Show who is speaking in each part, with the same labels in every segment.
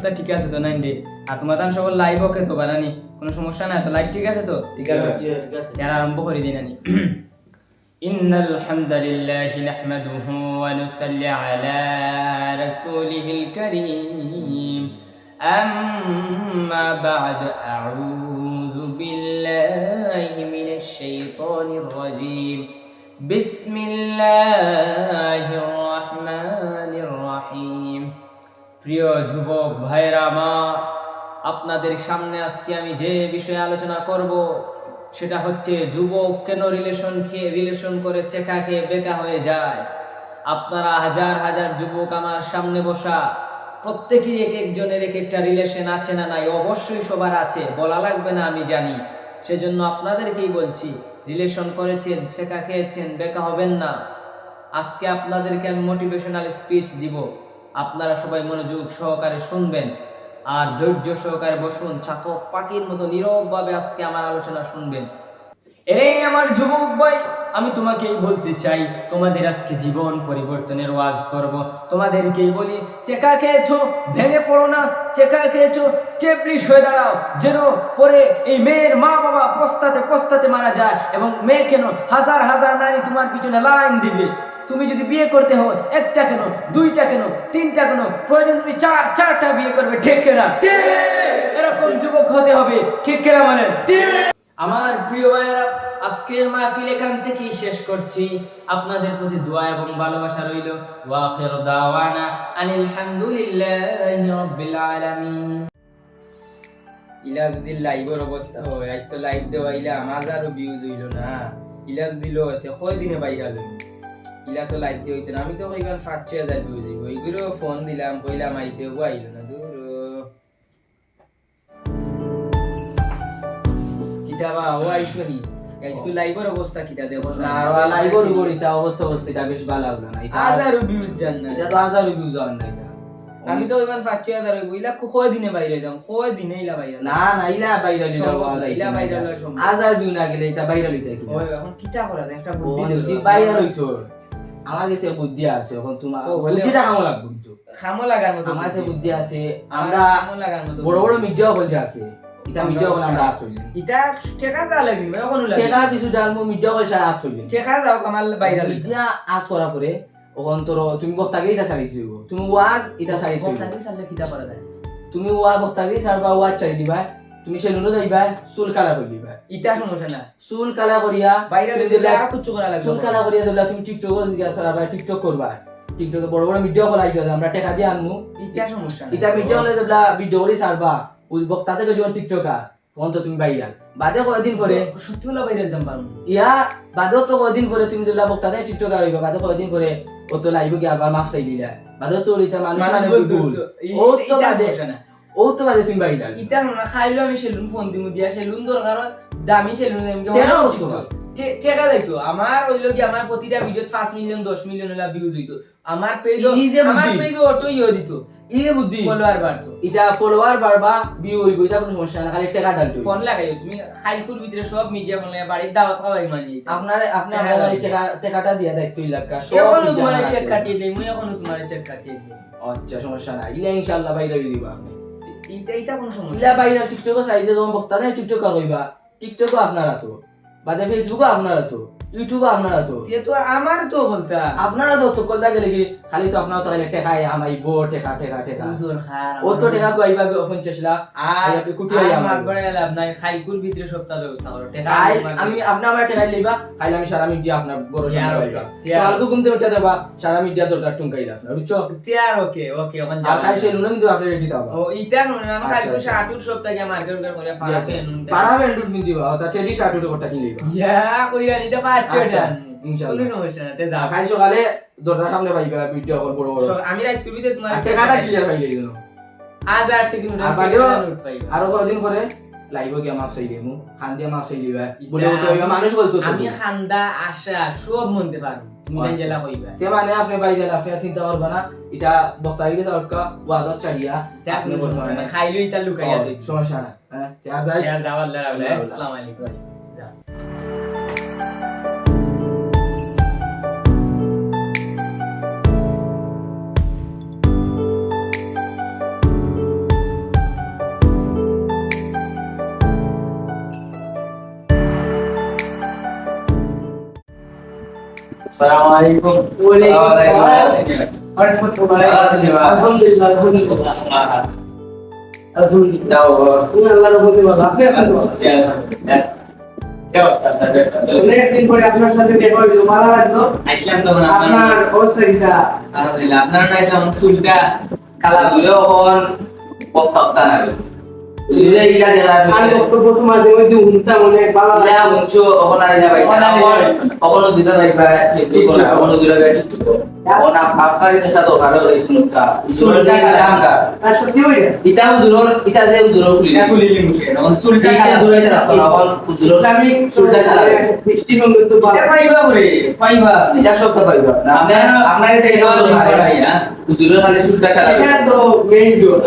Speaker 1: অবস্থা ঠিক আছে তো নাইন্ডে? আর তোমার তান সকল লাইভ ওকে তো বানানি, কোনো সমস্যা নাই তো? লাইভ ঠিক আছে তো? ঠিক আছে,
Speaker 2: ঠিক আছে।
Speaker 1: আর আরম্ভ করে দিই নানি। ইন্নাল হামদালিল্লাহি নাহমাদুহু ওয়া নুসাল্লি আলা রাসূলিহিল কারীম। আম্মা বা'দ, আউযু বিল্লাহি মিনাশ শাইতানির রাজীম। বিসমিল্লাহির রহমানির রহিম। প্রিয় যুবক ভাইরা আমার, আপনাদের সামনে আজকে আমি যে বিষয়ে আলোচনা করব সেটা হচ্ছে যুবক কেন রিলেশন করে চেকা খেয়ে বেকা হয়ে যায়। আপনারা হাজার হাজার যুবক আমার সামনে বসা, প্রত্যেকেরই এক একজনের এক একটা রিলেশন আছে না নাই? অবশ্যই সবার আছে, বলা লাগবে না, আমি জানি। সেজন্য আপনাদেরকেই বলছি, রিলেশন করেছেন, চেকা খেয়েছেন, বেকা হবেন না। আজকে আপনাদেরকে আমি মোটিভেশনাল স্পিচ দিব, আপনারা সবাই মনোযোগ সহকারে শুনবেন আর ধৈর্য সহকারে বসুন, ছাতক পাখির মতো নীরবভাবে আজকে আমার আলোচনা শুনবেন। এরে আমার যুবক ভাই, আমি তোমাকেই বলতে চাই, তোমাদের আজকে জীবন পরিবর্তনের ওয়াজ করব। তোমাদেরকেই বলি, চেকা খেয়েছো ভেঙে পড়ো না, চেকা খেয়েছো স্টেবলিশ হয়ে দাঁড়াও, যেন পরে এই মেয়ের মা বাবা পস্তাতে মারা যায়, এবং মেয়ে কেন হাজার হাজার নারী তোমার পিছনে লাইন দিবে। তুমি যদি বিয়ে করতে হয়, একটা কেন, দুইটা কেন, তিনটা কেন, প্রয়োজন তুমি চারটা বিয়ে করবে, ঠিক কিনা? এরকম যুবক হতে হবে, ঠিক কিনা বলেন? আমার প্রিয় ভাইয়েরা, আজকের মাহফিল এখান থেকেই শেষ করছি। আপনাদের প্রতি দোয়া এবং ভালোবাসা রইল। ওয়া আখিরু দাওয়ানা আনিল হামদুলিল্লাহি রাব্বিল আলামিন।
Speaker 2: ইলা যদি লাইভের অবস্থা হয়, আজ তো লাইভ দেওয়া ইলা হাজারো ভিউজ হইল না। ইলা যদি লতে কয় দিনে ভাইরাল হইল? ইলা তো লাইভ দিয়ে হইতো না। আমি তো কইবান ৫-৬ হাজার ভিউজ হইব। এইগুলো ফোন দিলাম, কইলাম আইতে, ও আইল না। দূর কিতাবা ও আইসনি। আজকে লাইভের অবস্থা কিটা দেখো
Speaker 3: না, আর লাইভের উপর এটা অবস্থা বেশ ভালো লাগলো না। এটা
Speaker 2: হাজারো ভিউজ জান না।
Speaker 3: এটা তো হাজারো ভিউজ আন না এটা।
Speaker 2: আমি তো ইমান ৫-৬ হাজার হইব। ইলা কয় দিনে বাইরে যাম? কয় দিনে ইলা বাইরে?
Speaker 3: না না, ইলা ভাইরাল
Speaker 2: ইলা ভাইরাল হয় সম্ভব।
Speaker 3: হাজার ভিউ না গেলে এটা ভাইরাল হইতো কি?
Speaker 2: ওই এখন কিটা করা যায়? একটা বুদ্ধি
Speaker 3: যদি
Speaker 2: দিও।
Speaker 3: ভাইরাল হইতো, আমার কাছে বুদ্ধি আছে। এখন তোমার
Speaker 2: ও, বলে-
Speaker 3: বুদ্ধিটা কামো লাগবে কিন্তু।
Speaker 2: খামো লাগার মতো
Speaker 3: আমার কাছে বুদ্ধি আছে।
Speaker 2: আমরা
Speaker 3: আমরা
Speaker 2: খামো লাগার মতো
Speaker 3: বড় বড় মিডিয়া হল যে আছে, এটা মিডিয়া হল আমরা হাত তুলি।
Speaker 2: ইটা টেকা যা লাগিবে এখন লাগে।
Speaker 3: টেকা কিছু ডালমু মিডিয়া হল সারা হাত তুলি।
Speaker 2: টেকা যাও কামাল ভাইরাল হইতা।
Speaker 3: মিডিয়া হাত করা পরে ওখান তোর তুমি বক্তাকে এটা সারি দিব, তুমি ওয়াজ এটা সারি দিব।
Speaker 2: বক্তাকে সারলে কিটা করা যায়?
Speaker 3: তুমি ওয়া বক্তাকে সারবা, ওয়াজ চাই দিবা, তুমি সেলুনে যাইবা, চুল কালা করে দিবা।
Speaker 2: ইটা সমস্যা না।
Speaker 3: চুল কালা করিয়া
Speaker 2: ভাইরাল
Speaker 3: তুমি
Speaker 2: হইলে
Speaker 3: যেগুলা
Speaker 2: আর কিছু করা লাগবে।
Speaker 3: চুল কালা করিয়া যেগুলা তুমি টিকটক সারাবা, টিকটক করবা। টিকটকে বড় বড় মিডিয়া হল আইবা, আমরা টাকা দিয়ে আনমু।
Speaker 2: ইটা সমস্যা না।
Speaker 3: এটা মিডিয়া হলে যেগুলা ভিডিও করে সারবা, ওই বক্তা থেকে যখন টিকটকার তখন তো তুমি ভাইরাল। বাদে কয়েকদিন পরে
Speaker 2: সত্যি হলো ভাইরাল যাম পারমু।
Speaker 3: ইয়া বাদেও তো কয়েকদিন পরে তুমি যেগুলা বক্তা থেকে টিকটকার হইবা, বাদে কয়েকদিন পরে ও তো লাইভ গিয়ে আবার মাফ চাই দিলা। বাদে তো এটা মানুষ মানে ভুল। ও তো বাদে ও তো বাদে তুমি ভাইরাল।
Speaker 2: ইটা না খাইলো আমি সেলুন ফোন দিমু দিয়া সেলুন দরকার হয়, দামি সেলুন এমকে
Speaker 3: টেকা কষ্ট হয়।
Speaker 2: টেকা যাইতো। আমার হইলো কি, আমার প্রতিটা ভিডিও ৫ মিলিয়ন 10 মিলিয়ন হলা ভিউজ হইতো। আমার পেজ
Speaker 3: এই যে
Speaker 2: আমার
Speaker 3: বুদ্ধি।
Speaker 2: পেজ অটোই হয়ে দিত।
Speaker 3: এই যে বুদ্ধি,
Speaker 2: ফলোয়ার বাড়তো।
Speaker 3: এটা ফলোয়ার বাড়বা, ভিউ হইব, এটা কোনো সমস্যা না, খালি টাকা ডালতে হইব।
Speaker 2: ফোন লাগাইও তুমি খাইলকুর ভিতরে সব মিডিয়া ফোন লাগাই বাড়ির দাওয়াত খাওয়াই মানি।
Speaker 3: আপনি আপনার টাকাটা দিয়া দায়িত্ব ইলাকা সব
Speaker 2: এখনো
Speaker 3: নিজে
Speaker 2: তোমার
Speaker 3: আনা
Speaker 2: চেক
Speaker 3: লাগবে।
Speaker 2: কাটিয়ে দেই, মুই এখনো তোমার চেক কাটিয়ে দেই।
Speaker 3: আচ্ছা, সমস্যা নাই, ইলা ইনশাআল্লাহ বাইরে দিবা আপনি।
Speaker 2: এইটা কোনো সমস্যা
Speaker 3: ইলা বাইরে টিকটকও সাইজে যখন বক্তা দেয় টিকটক কইবা, টিকটকও আপনারা তো, বাদে ফেসবুকও আপনারা তো, ইউটিউবও আপনারা তো,
Speaker 2: তো আমার তো বলতা
Speaker 3: আপনারা তো কলদা গেলে কি খালি তো আপনারা তো খালি টেকায় আমাইব, টেকা
Speaker 2: দরকার
Speaker 3: ও তো টেকা কইবা 50 লাখ
Speaker 2: আর
Speaker 3: আইয়া কুটি হইয়া
Speaker 2: আমার
Speaker 3: আমাইব।
Speaker 2: বড় লাভ নাই, খাইলকুর ভিতরে সপ্তাহ ব্যবস্থা করো। টেকা
Speaker 3: আমি আপনি আমার টাকা লইবা, খাইলে আমি সারা মিডিয়া আপনার বড়
Speaker 2: তিয়ার
Speaker 3: সামনে
Speaker 2: ওকে,
Speaker 3: পাইবা।
Speaker 2: তিয়ার।
Speaker 3: সকালকে ঘুমতে উঠে দেবা, সারা মিডিয়া দরকার টুঙ্কাইলা আপনার, বুঝছো?
Speaker 2: তিয়ার ওকে ওকে ওখান
Speaker 3: আর
Speaker 2: যাও।
Speaker 3: খাই সেই লুনা কিন্তু আপনি রেডি দাও।
Speaker 2: ও ইটা কোন না, আমার
Speaker 3: আচ্ছা,
Speaker 2: খাইলকুর
Speaker 3: আচ্ছা।
Speaker 2: 60 সপ্তাহ গিয়ে মার্কেট করে ফারা পেনুন।
Speaker 3: পারা ভেন্ডুট কিন দিবা, তা টেডি শার্ট উঠে কোটা কিন লইবা।
Speaker 2: ইয়া কইরা নিতে পারছো
Speaker 3: আচ্ছা,
Speaker 2: এটা।
Speaker 3: ইনশাআল্লাহ।
Speaker 2: কোনো সমস্যা না, তে যাও।
Speaker 3: খাই সকালে দরজার সামনে পাইবা ভিডিও কল বড় বড়।
Speaker 2: আমি রাত করবি তে তোমার
Speaker 3: আচ্ছা, কাটা ক্লিয়ার পাইলে এই জন্য।
Speaker 2: 1000 টাকা নোট
Speaker 3: আর বাদেও
Speaker 2: নোট পাইবা।
Speaker 3: আরো কদিন পরে লাইভ গিয়া মাফ চাই দেমু, খান দিয়া মাফ চাই দিবা। বলে তো হইবা মানুষ বলতো তো।
Speaker 2: আমি খান্দা আশা সব মনতে পারি, তুমি
Speaker 3: আচ্ছা।
Speaker 2: জেলা হইবা।
Speaker 3: তে মানে আপনি বাইরে আপনি আর চিন্তা করবা না, এটা বক্তা গিয়ে সরকা ওয়াজত চাড়িয়া আপনি বর্তমানে
Speaker 2: খাইলো ইতা লুকাইয়া দেই।
Speaker 3: সমস্যা না। হ্যাঁ, তে আর যাই।
Speaker 2: ইয়ার দাওয়াত লাগাবো।
Speaker 3: আল্লাহ।
Speaker 2: আসসালামু আলাইকুম।
Speaker 1: আসসালামু আলাইকুম।
Speaker 3: আলহামদুলিল্লাহ আলহামদুলিল্লাহ তুমি আল্লাহর রহমতে ভালো আপনি আছেন তো অনেকদিন পরে আপনার সাথে দেখা হইলো ভালো লাগলো
Speaker 2: আইসলাম তখন
Speaker 3: আপনার অবস্থা কিটা
Speaker 2: আলহামদুলিল্লাহ আপনার নাই তখন চুলটা
Speaker 3: কালা ধুলে ওন পত্তা না ধুলে ইলা দেলা
Speaker 4: আর বক্তব্য তো মাঝে মধ্যে উনতা অনেক ভালো লাগে
Speaker 3: ইলা মুঞ্চো ওখানে আইলা ভাই ওখানে দিতে ভাই ঠিক করে ওখানে দিলে ভাই ঠিক করে ওনা ফাফসারি সেটা তো ভালো এই সুনকা সুলটা কালামটা
Speaker 4: আর সত্যি হইছে
Speaker 3: ইতা উজুরর ইতা যে উজুরর খুলি
Speaker 2: এটা খুলিলি মুছে তখন চুলটা
Speaker 3: ইতা দূরাইতে রাখো ওখান উজুরর
Speaker 4: ইসলামিক
Speaker 3: সুলটা কালাম
Speaker 4: দৃষ্টিভঙ্গি তো
Speaker 2: এটা পাইবা করে পাইবা
Speaker 3: এটা সব তো পাইবা না আপনার কাছে এই সব উজুরর খালি সুলটা কালাম
Speaker 4: এটা তো মেইন জোর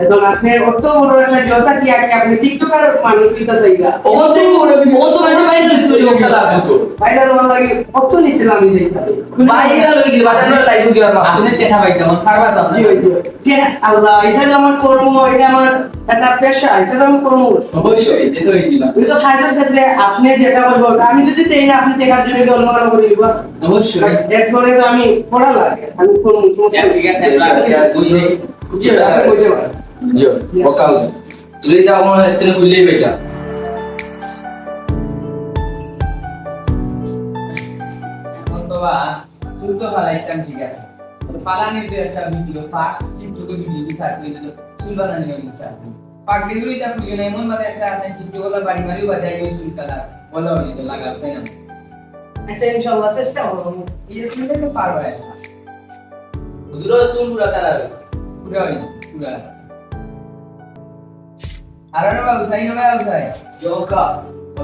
Speaker 4: এখন আপনি অত বড় একটা জোতা কি আপনি টিকটকার মানুষ কিটা চাইলা
Speaker 3: ওখান থেকে ও তো মানে বাইরে তুই ওটা লাগবে তো
Speaker 4: বাইরের ওয়াল লাগি কত নিছিলাম আমি দেখাতে
Speaker 3: বাইরে লই গেল বাজারে লাইভ কি আর
Speaker 2: আপনি চেতা পাইতাম পারবা তো
Speaker 4: জি ওই যে আল্লাহ এটা যে আমার কর্ম এটা আমার একটা পেশা এটা যে আমার কর্ম
Speaker 2: অবশ্যই এটা তো দিলাম
Speaker 4: আমি তো কাজের ক্ষেত্রে আপনি যেটা বলবো আমি যদি দেই না আপনি টাকার জন্য অন্য কারো করে দিব
Speaker 2: অবশ্যই
Speaker 4: এরপরে তো আমি পড়া লাগে আমি কোন সমস্যা
Speaker 2: ঠিক আছে দুই
Speaker 4: জি আপনি বুঝতে পারেন
Speaker 3: Jo, vokal. Tulis dah orang estina kuliah beda.
Speaker 2: এখন তো বা চুল তো ফালাইতাম ঠিক আছে তো ফালানির যে একটা ভিডিও ফার্স্ট টিকটকে ভিডিও দি সার্চ করে দিল চুল বানানি ভিডিও সার্চ পাক দিগুলি তা ভিডিও নাই মন মাঝে একটা আছে টিকটক ওলা বাড়ি মারি বাজাই ওই চুল কালার বলা হলি তো লাগাও চাই না
Speaker 4: আচ্ছা ইনশাআল্লাহ চেষ্টা করব
Speaker 2: এই যে চুলটা তো পারবা এটা
Speaker 3: Uduro sul pura kalar.
Speaker 2: পুরো হই পুরো আর না বাবু সাই না বাবু সাই
Speaker 3: Joka.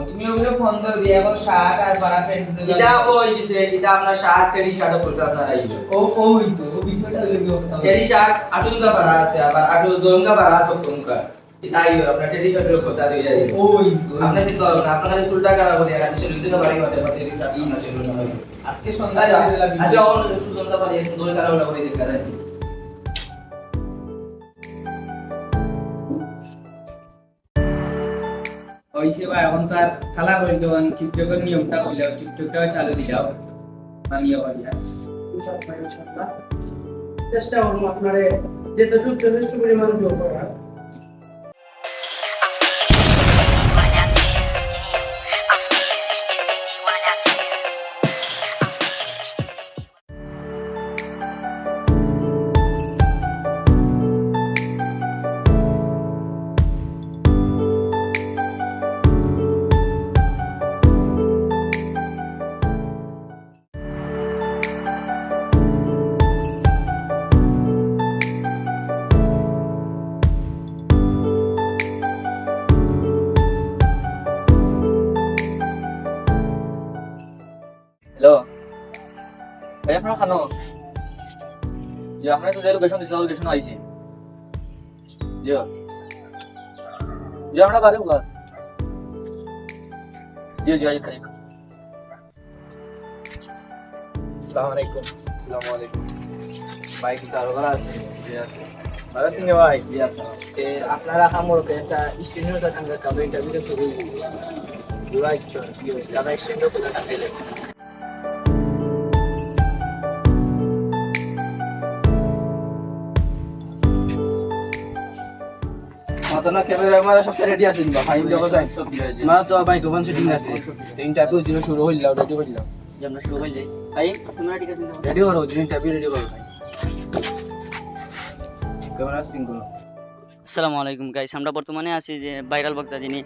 Speaker 2: তুমি ওগুলো ফোন দাও দিয়ে এখন শার্ট আর পারা pant
Speaker 3: Kita koi jise kita apna shirt teri shirt korte apnara ই
Speaker 2: ও ওই তো ও ভিডিওটা লগে ওটা
Speaker 3: teri shirt atun ka para ase abar atu don ka para soktum ka kita ই apna teri shirt lo kota diya ই
Speaker 2: ওই তো
Speaker 3: apne se to apna kali sulta kara bole আর সে লুতে তো বাড়ি বাতে পাতে teri shirt ই না সে লুনা হয়
Speaker 2: আজকে সন্ধ্যা
Speaker 3: আচ্ছা on সুলতা পালি সুন্দর kara ওলা বলে দেখা যায়
Speaker 2: ওইসে ভাই এখন তো আর খেলা করি তখন টিকটকের নিয়মটা করলেও টিকটকটাও চালু দিলাও মানিয়ে পারিয়া
Speaker 4: ইনশাআল্লাহ ইনশাআল্লাহ চেষ্টা করব আপনারে যেটুকু যথেষ্ট পরিমাণ যোগ করা
Speaker 1: হ্যালো ভাই আপনারা খানো যে আমরা তো যে লোকেশন দিছিলাম লোকেশন আইছি জি জি আমরা বারে উলা জি জি আই খাই আসসালামু আলাইকুম আসসালামু আলাইকুম ভাই কি তার ঘর আছে জি আছে ভালো সিং ভাই জি আছে
Speaker 3: আপনারা খামরকে একটা স্টুডিও টা কাঙ্গা কাবে ইন্টারভিউ শুরু রাইট চল কি কাবে স্টুডিও করে কাটলে মাতনা ক্যামেরা আমার সব রেডি আছে বা ফাইল জগত আছে
Speaker 1: সব দিয়ে
Speaker 3: মা তো ভাই গোপন শুটিং আছে ইন্টারভিউ দিন শুরু হইল রেডি হইল
Speaker 1: যে আমরা শুরু হইলে ভাই তোমরা ঠিক আছে
Speaker 3: রেডি করো দিন ইন্টারভিউ রেডি করো ভাই ক্যামেরা শুটিং করো
Speaker 5: আসসালামু আলাইকুম গাইস আমরা বর্তমানে আছি যে ভাইরাল বক্তা যিনি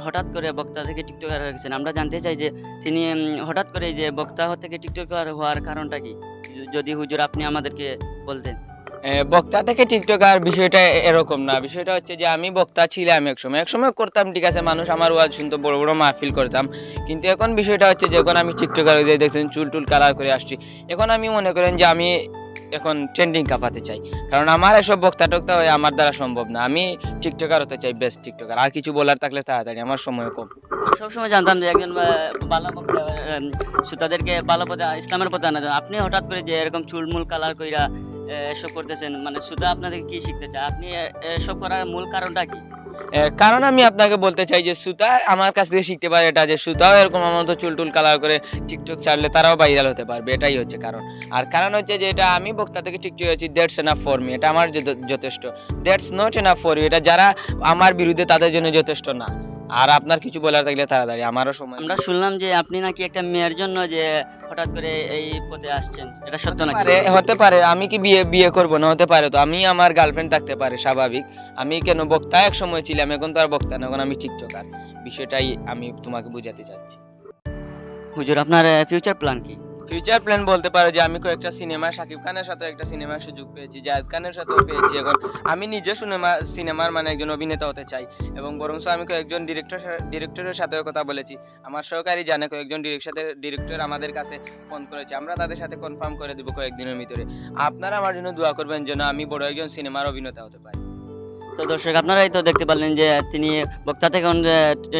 Speaker 5: হঠাৎ করে বক্তা থেকে টিকটকার হয়ে গেছেন আমরা জানতে চাই যে তিনি হঠাৎ করে যে বক্তা থেকে টিকটকার হওয়ার কারণটা কি যদি হুজুর আপনি আমাদেরকে বলতেন
Speaker 6: বক্তা থেকে টিকটকার বিষয়টা এরকম না বিষয়টা হচ্ছে যে আমি বক্তা ছিলাম একসময় করতাম ঠিক আছে মানুষ আমার ওয়াজ শুনতো বড় বড় মাহফিল করতাম কিন্তু এখন বিষয়টা হচ্ছে যে এখন আমি টিকটকার হয়ে যাই দেখছেন চুল টুল কালার করে আসছি এখন আমি মনে করেন যে আমি এখন ট্রেন্ডিং কাঁপাতে চাই কারণ আমার এসব বক্তা টক্তা হয়ে আমার দ্বারা সম্ভব না আমি টিকটকার হতে চাই বেস্ট টিকটকার আর কিছু বলার থাকলে তাড়াতাড়ি আমার সময় কম
Speaker 5: সবসময় জানতাম যে একজন ভালো বক্তা শ্রোতাদেরকে ভালো পথে ইসলামের পথে আনা যায় আপনি হঠাৎ করে যে এরকম চুলমুল কালার কইরা এসব করতেছেন মানে শ্রোতা আপনাদের কি শিখতে চায় আপনি এসব করার মূল কারণটা কি
Speaker 6: কারণ আমি আপনাকে বলতে চাই যে সুতা আমার কাছ থেকে শিখতে পারে এটা, যে সুতাও এরকম আমার মতো চুল টুল কালার করে টিকটক ছাড়লে তারাও ভাইরাল হতে পারবে, এটাই হচ্ছে কারণ। আর কারণ হচ্ছে যে এটা আমি বক্তা থেকে টিকটক হয়েছি, দ্যাটস এনাফ ফর মি, এটা আমার যথেষ্ট, that's not enough for you, এটা যারা আমার বিরুদ্ধে তাদের জন্য যথেষ্ট না। আর আপনার কিছু বলার থাকলে তাড়াতাড়ি, আমারও সময়।
Speaker 5: আমরা শুনলাম যে আপনি নাকি একটা মেয়ের জন্য যে হঠাৎ করে এই পথে আসছেন, এটা সত্য নাকি?
Speaker 6: হতে পারে, আমি কি বিয়ে করব না? হতে পারে তো, আমি আমার গার্লফ্রেন্ড থাকতে পারে, স্বাভাবিক। আমি কেন বক্তা এক সময় ছিলাম, এখন তো আর বক্তা না, এখন আমি টিকটকার, বিষয়টাই আমি তোমাকে বুঝাতে চাচ্ছি।
Speaker 5: হুজুর, আপনার ফিউচার প্ল্যান কি?
Speaker 6: ফিউচার প্ল্যান বলতে পারো যে আমি কয়েকটা সিনেমা, শাকিব খানের সাথে একটা সিনেমার সুযোগ পেয়েছি, জায়েদ খানের সাথেও পেয়েছি, এখন আমি নিজে সিনেমার মানে একজন অভিনেতা হতে চাই। এবং বরং আমি কয়েকজন ডিরেক্টরের সাথেও কথা বলেছি, আমার সহকারী জানে কয়েকজন ডিরেক্টর আমাদের কাছে ফোন করেছে, আমরা তাদের সাথে কনফার্ম করে দেবো কয়েকদিনের ভিতরে। আপনারা আমার জন্য দোয়া করবেন যেন আমি বড় একজন সিনেমার অভিনেতা হতে পারি।
Speaker 5: তো দর্শক, আপনারাই তো দেখতে পারলেন যে তিনি বক্তা থেকে এখন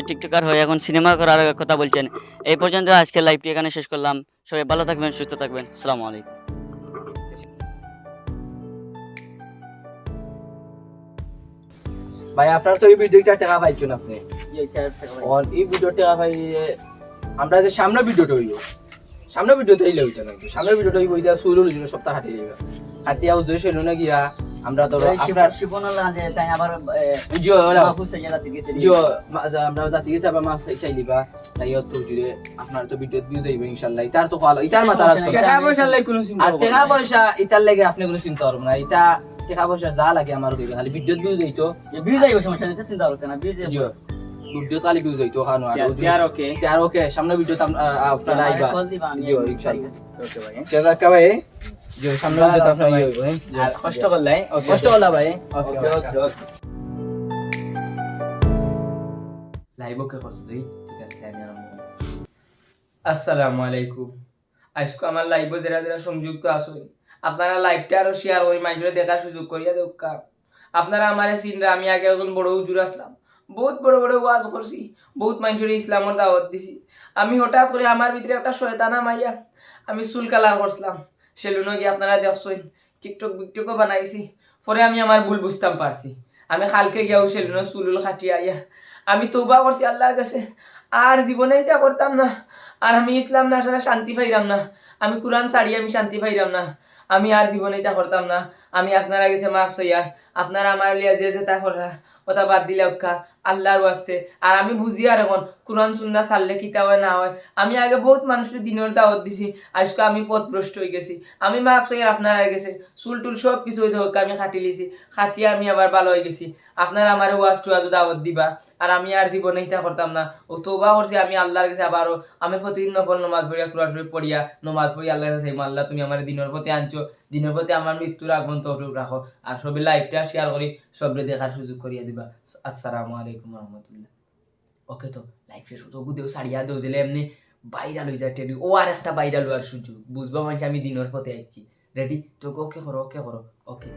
Speaker 5: টিকটকার হয়ে এখন সিনেমা করার কথা বলছেন। এই পর্যন্ত আজকে লাইভটি এখানে শেষ করলাম। সবাই ভালো থাকবেন, সুস্থ থাকবেন। আসসালামু আলাইকুম।
Speaker 3: ভাই আপনার তো এই ভিডিওটা টাকা পাইছেন আপনি, এই ভিডিও টাকা পাই আমরা যে সামনে ভিডিওটা হইব, সামনে ভিডিওতে হইলে হইতো না, সামনে ভিডিওটা হইব এটা শুরু হইছিল সপ্তাহ হাঁটি যাবে, হাঁটিয়া উদ্দেশ্য হইল না গিয়া আমরা তো আপনার আমরা জাতি গেছি আবার মাছ চাই দিবা, তাই তো জুড়ে আপনার তো ভিডিও ভিউ দেব ইনশাআল্লাহ। ইতার তো ভালো, ইতার মাথা রাখতো
Speaker 2: টাকা পয়সা লাই কোনো চিন্তা
Speaker 3: আর টাকা পয়সা ইতার লাগে আপনি কোনো চিন্তা করবেন না, এটা টাকা পয়সা যা লাগে আমার কইবে, খালি ভিডিও ভিউ দেইতো,
Speaker 5: ভিউ যাইব, সমস্যা নেই, চিন্তা করতে না, ভিউ যাইব,
Speaker 3: ভিডিও খালি ভিউ দেইতো খানো আর ওকে সামনে ভিডিও আপনারা আইবা জিও ইনশাআল্লাহ।
Speaker 2: ওকে ভাই,
Speaker 3: জাযাকা ভাই জিও সামনে ভিডিও আপনারা আইবা,
Speaker 2: আর কষ্ট করলাই,
Speaker 3: কষ্ট হলা ভাই।
Speaker 2: ওকে ওকে ওকে।
Speaker 1: লাইভ ওকে করছো তুই? ঠিক আছে, আমি আরম্ভ করি। আসসালামু আলাইকুম। আজকে আমার লাইভ যারা যারা সংযুক্ত আছেন, আপনারা লাইভটা আরো শেয়ার করে মানুষের দেখার সুযোগ করিয়া দেও। আপনারা আমারে চিনরা, আমি আগে একজন বড় হুজুর আসলাম, বহুত বড় বড় ওয়াজ করছি, বহুত মানুষের ইসলামের দাওয়াত দিছি। আমি হঠাৎ করে আমার ভিতরে একটা শয়তানা মাইয়া, আমি চুল কালার করছিলাম, সেলুনে গিয়ে আপনারা দেখছেন, টিকটকও বানাইছি। পরে আমি আমার ভুল বুঝতাম পারছি, আমি কালকে গিয়াও সেলুনে চুল খাটিয়ে আইয়া আমি তওবা করছি আল্লাহর কাছে, আর জীবনে এটা করতাম না। আর আমি ইসলাম না ছাড়া শান্তি পাইলাম না, আমি কোরআন ছাড়ি আমি শান্তি পাইলাম না, আমি আর জীবনে এটা করতাম না। আমি আপনারা গেছে মাফ চাইয়া, আপনারা আমার লিয়া যে তা করা কথা বাদ দিলে আল্লাহর ওয়াস্তে। আর আমি বুঝি আর এখন কোরআন সুন্নাহ ছাড়লে কিতা হয় না হয়। আমি আগে বহুত মানুষের দিনের দাওয়াত দিছি, আজকে আমি পথভ্রষ্ট হয়ে গেছি, আমি মাফ চাইয়া আপনারা গেছে চুল টুল সব কিছু হইতে হোক আমি খাটি লিছি, খাটিয়ে আমি আবার ভালো হয়ে গেছি। আপনারা আমার ওয়াজ টুয়াজ দাওয়াত দিবা, আর আমি আর জীবনে এটা করতাম না। ও তওবা করছি আমি আল্লাহর কাছে, আবারও আমি প্রতিদিন নফল নমাজ পড়িয়া কোরআন শরীফ পড়িয়া নমাজ পড়ি আল্লাহর কাছে, আল্লাহ তুমি আমার দিনের পথে আনছো, দিনের পথে আমার মৃত্যুর আগমন তৌফিক রাখো। আর সবে লাইভটা শেয়ার করি সবরে দেখার সুযোগ করিয়া দিবা। আসসালামু আলাইকুম রহমতুল্লাহ। ওকে, তো লাইভ শেষ হতো দেও সারিয়া দেও যেলে এমনি ভাইরাল হয়ে যায় টেডি, ও আর একটা ভাইরাল হওয়ার সুযোগ বুঝবা মানুষ আমি দিনের পথে আইছি। রেডি তো? ওকে করো, ওকে করো, ওকে।